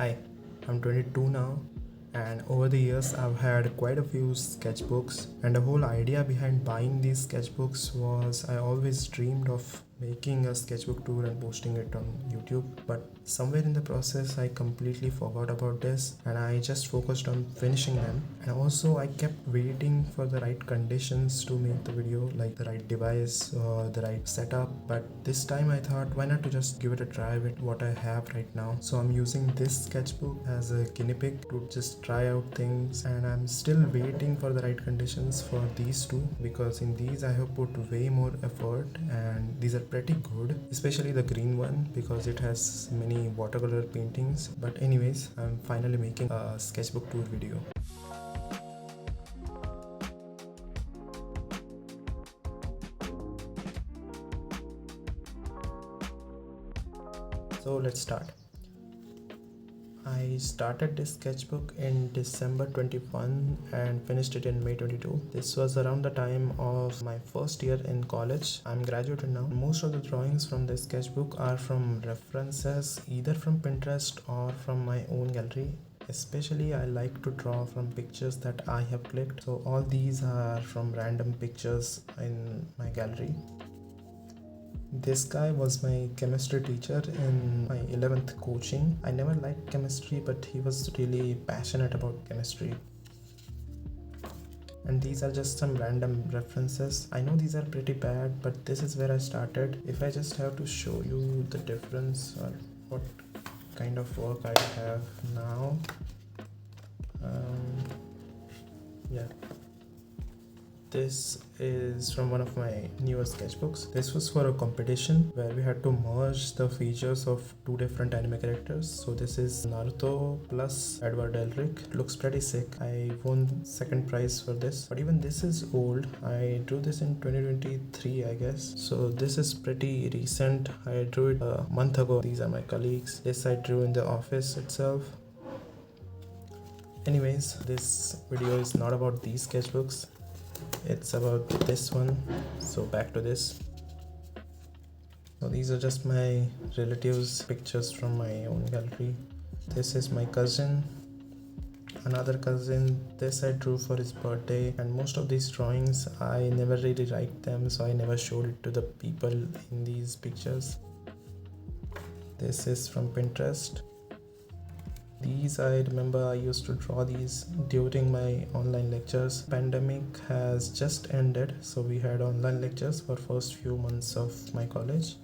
Hi, I'm 22 now, and over the years I've had quite a few sketchbooks. And the whole idea behind buying these sketchbooks was I always dreamed of making a sketchbook tour and posting it on YouTube. But somewhere in the process, I completely forgot about this and I just focused on finishing them. And also, I kept waiting for the right conditions to make the video, like the right device or the right setup. But this time I thought, why not to just give it a try with what I have right now. So I'm using this sketchbook as a guinea pig to just try out things, and I'm still waiting for the right conditions for these two, because in these I have put way more effort and these are pretty good, especially the green one because it has many watercolor paintings. But anyways, I'm finally making a sketchbook tour video. So let's start. I started this sketchbook in December 21 and finished it in May 22. This was around the time of my first year in college. I'm graduated now. Most of the drawings from this sketchbook are from references either from Pinterest or from my own gallery. Especially I like to draw from pictures that I have clicked. So all these are from random pictures in my gallery. This guy was my chemistry teacher in my 11th coaching. I never liked chemistry, but he was really passionate about chemistry. And these are just some random references. I know these are pretty bad, but this is where I started. If I just have to show you the difference or what kind of work I have now. Yeah. This is from one of my newer sketchbooks. This was for a competition where we had to merge the features of two different anime characters. So this is Naruto plus Edward Elric. It looks pretty sick. I won second prize for this. But even this is old. I drew this in 2023, I guess. So this is pretty recent. I drew it a month ago. These are my colleagues. This I drew in the office itself. Anyways, this video is not about these sketchbooks. It's about this one. So back to this. So these are just my relatives' pictures from my own gallery. This is my cousin, another cousin. This I drew for his birthday, and most of these drawings I never really liked them, so I never showed it to the people in these pictures. This is from Pinterest. These I remember I used to draw these during my online lectures. Pandemic has just ended, so we had online lectures for first few months of my college,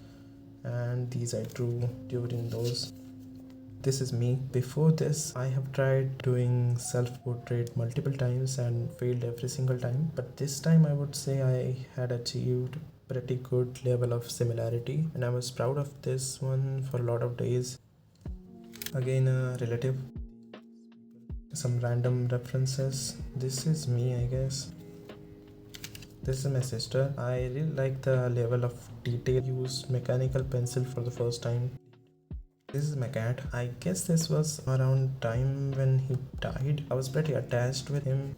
and these I drew during those. This is me. Before this, I have tried doing self-portrait multiple times and failed every single time, but this time I would say I had achieved pretty good level of similarity, and I was proud of this one for a lot of days. Again, a relative. Some random references. This is me, I guess. This is my sister. I really like the level of detail. Used mechanical pencil for the first time. This is my cat. I guess this was around time when he died. I was pretty attached with him.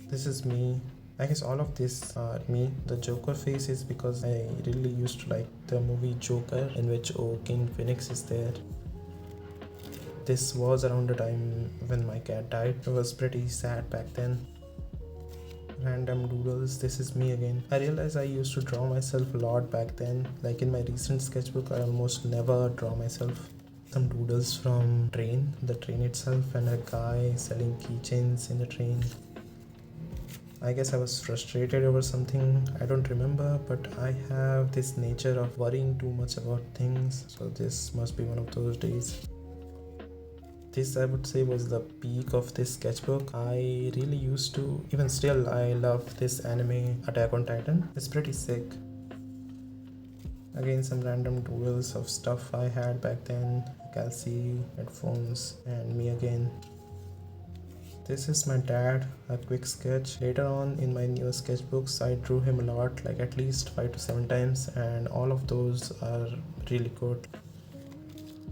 This is me. I guess all of this are me. The Joker face is because I really used to like the movie Joker, in which Joaquin Phoenix is there. This was around the time when my cat died. It was pretty sad back then. Random doodles. This is me again. I realized I used to draw myself a lot back then. Like in my recent sketchbook, I almost never draw myself. Some doodles from train, the train itself, and a guy selling keychains in the train. I guess I was frustrated over something, I don't remember, but I have this nature of worrying too much about things, so this must be one of those days. This I would say was the peak of this sketchbook. I really used to, even still I loved this anime Attack on Titan. It's pretty sick. Again, some random doodles of stuff I had back then. Calci, headphones, and me again. This is my dad, a quick sketch. Later on in my newer sketchbooks, I drew him a lot, like at least 5 to 7 times, and all of those are really good.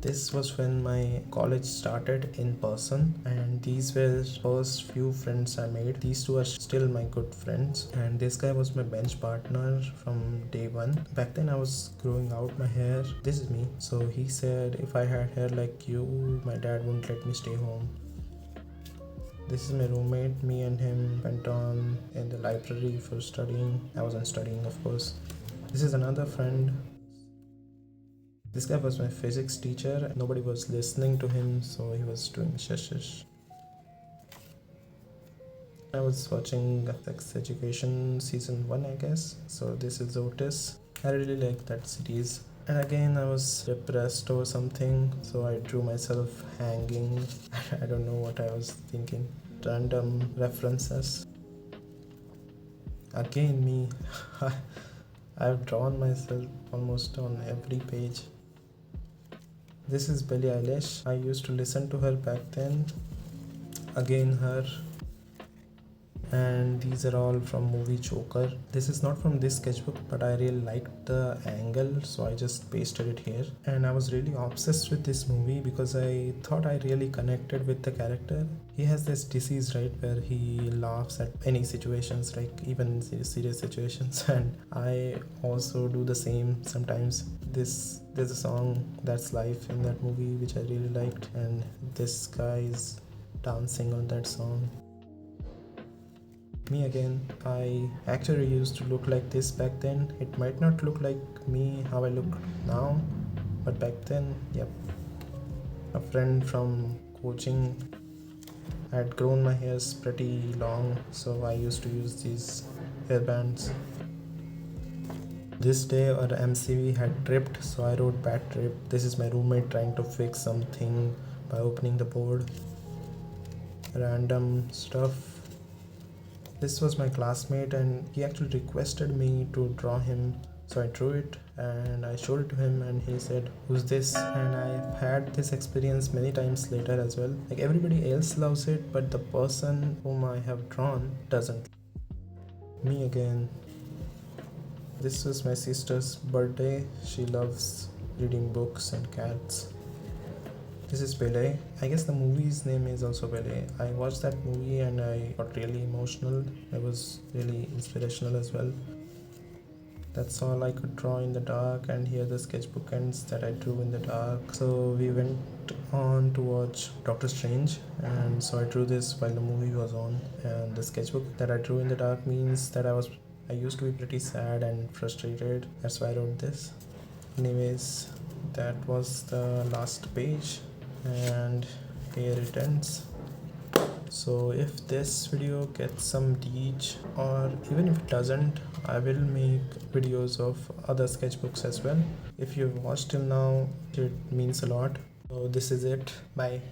This was when my college started in person, and these were first few friends I made. These two are still my good friends, and this guy was my bench partner from day one. Back then I was growing out my hair. This is me. So he said if I had hair like you, my dad wouldn't let me stay home. This is my roommate. Me and him went on in the library for studying. I wasn't studying, of course. This is another friend. This guy was my physics teacher. Nobody was listening to him, so he was doing shush. I was watching Sex Education season 1, I guess. So this is Otis. I really like that series. And again, I was depressed or something, so I drew myself hanging. I don't know what I was thinking. Random references. Again, me. I've drawn myself almost on every page. This is Billie Eilish. I used to listen to her back then. Again, her. And these are all from movie Joker. This is not from this sketchbook, but I really liked the angle, so I just pasted it here. And I was really obsessed with this movie because I thought I really connected with the character. He has this disease, right, where he laughs at any situations, like even serious situations. And I also do the same sometimes. There's a song That's Life in that movie which I really liked, and this guy is dancing on that song. Me again. I actually used to look like this back then. It might not look like me how I look now, but back then, yep. A friend from coaching. I had grown my hairs pretty long, so I used to use these hairbands. This day our MCV had tripped, so I wrote bad trip. This is my roommate trying to fix something by opening the board. Random stuff. This was my classmate, and he actually requested me to draw him. So I drew it and I showed it to him, and he said, "Who's this?" And I've had this experience many times later as well. Like everybody else loves it, but the person whom I have drawn doesn't. Me again. This was my sister's birthday. She loves reading books and cats. This is Pele. I guess the movie's name is also Pele. I watched that movie and I got really emotional. It was really inspirational as well. That's all I could draw in the dark, and here the sketchbook ends that I drew in the dark. So we went on to watch Doctor Strange, and so I drew this while the movie was on. And the sketchbook that I drew in the dark means that I used to be pretty sad and frustrated. That's why I wrote this. Anyways, that was the last page, and here it ends. So if this video gets some reach, or even if it doesn't, I will make videos of other sketchbooks as well. If you've watched till now, it means a lot. So this is it. Bye.